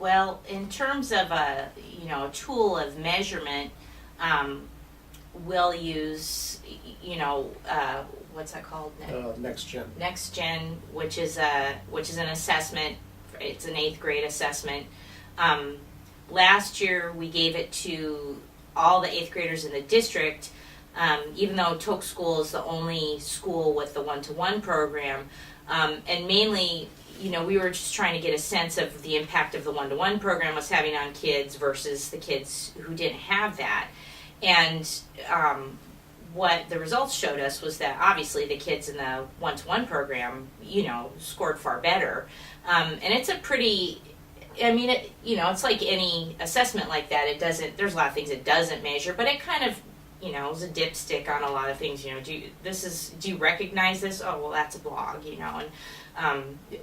Well, in terms of a tool of measurement, we'll use what's that called? Next Gen. Next Gen, which is an assessment. It's an 8th grade assessment. Last year we gave it to all the 8th graders in the district, even though Toke School is the only school with the one-to-one program, and mainly, we were just trying to get a sense of the impact of the one-to-one program was having on kids versus the kids who didn't have that. And what the results showed us was that obviously the kids in the one-to-one program, scored far better. And it's a pretty, it's like any assessment like that. There's a lot of things it doesn't measure, but it kind of, is a dipstick on a lot of things. Do you recognize this? Oh, well, that's a blog, and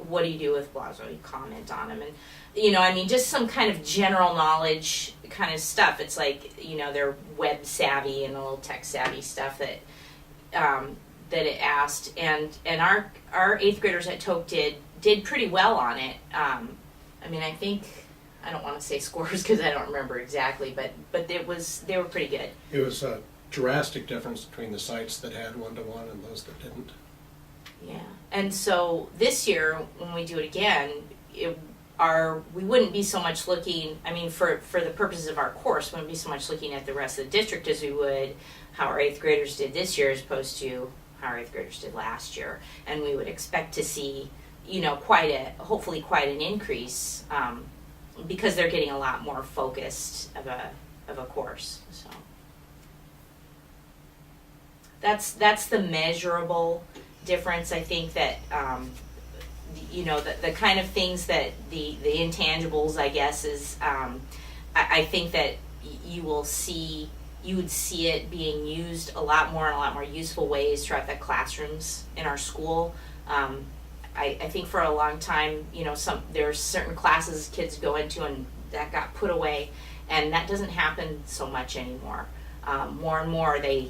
what do you do with blogs? Well, you comment on them, and just some kind of general knowledge kind of stuff. It's like, they're web savvy and a little tech savvy stuff that it asked, and our 8th graders at Toke did pretty well on it. I think, I don't want to say scores because I don't remember exactly, but they were pretty good. It was a drastic difference between the sites that had one-to-one and those that didn't. Yeah, and so this year when we do it again, we wouldn't be so much looking, for the purposes of our course, we wouldn't be so much looking at the rest of the district as we would how our 8th graders did this year as opposed to how our 8th graders did last year. And we would expect to see, hopefully quite an increase, because they're getting a lot more focused of a course. So that's the measurable difference. I think that the kind of things that the intangibles, I guess, is I think that you would see it being used a lot more in a lot more useful ways throughout the classrooms in our school. I think for a long time, there's certain classes kids go into and that got put away, and that doesn't happen so much anymore. More and more they're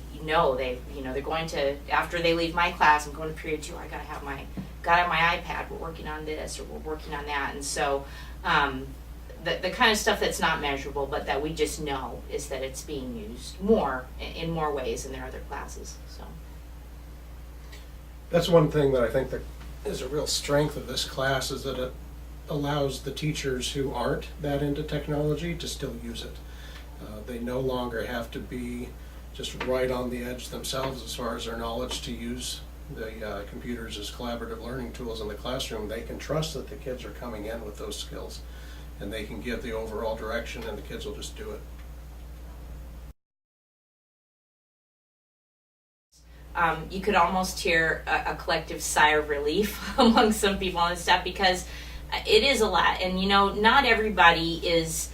going to, after they leave my class, I'm going to period 2, I gotta have my iPad, we're working on this or we're working on that. And so the kind of stuff that's not measurable but that we just know is that it's being used more in more ways in their other classes. So that's one thing that I think that is a real strength of this class, is that it allows the teachers who aren't that into technology to still use it. They no longer have to be just right on the edge themselves as far as their knowledge to use the computers as collaborative learning tools in the classroom. They can trust that the kids are coming in with those skills, and they can give the overall direction, and the kids will just do it. You could almost hear a collective sigh of relief among some people on this stuff, because it is a lot. And not everybody is,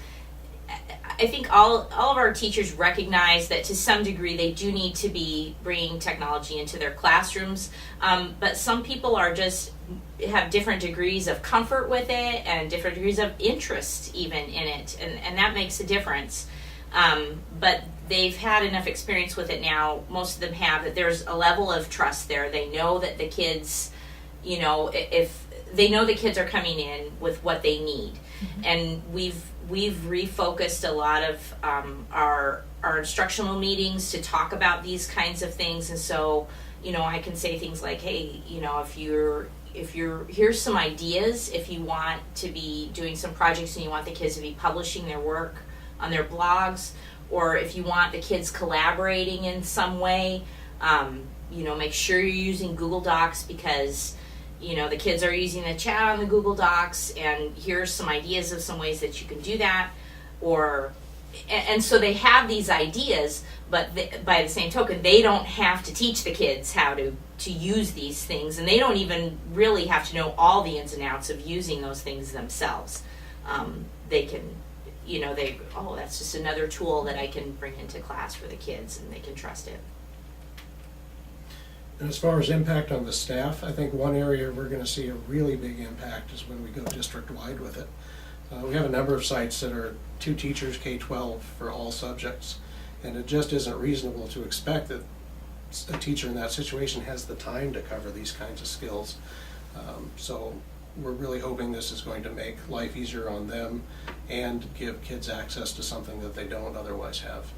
I think all of our teachers recognize that to some degree they do need to be bringing technology into their classrooms, but some people have different degrees of comfort with it and different degrees of interest even in it, and that makes a difference. But they've had enough experience with it now, most of them have, that there's a level of trust there. They know that the kids, if they know the kids are coming in with what they need. Mm-hmm. And we've refocused a lot of our instructional meetings to talk about these kinds of things. And so, I can say things like, hey, if you're here's some ideas if you want to be doing some projects and you want the kids to be publishing their work on their blogs, or if you want the kids collaborating in some way, make sure you're using Google Docs, because the kids are using the chat on the Google Docs, and here's some ideas of some ways that you can do that. And so they have these ideas, but by the same token, they don't have to teach the kids how to use these things, and they don't even really have to know all the ins and outs of using those things themselves. They can, that's just another tool that I can bring into class for the kids, and they can trust it. And as far as impact on the staff, I think one area we're going to see a really big impact is when we go district-wide with it. We have a number of sites that are 2 teachers, K-12, for all subjects, and it just isn't reasonable to expect that a teacher in that situation has the time to cover these kinds of skills. So we're really hoping this is going to make life easier on them and give kids access to something that they don't otherwise have.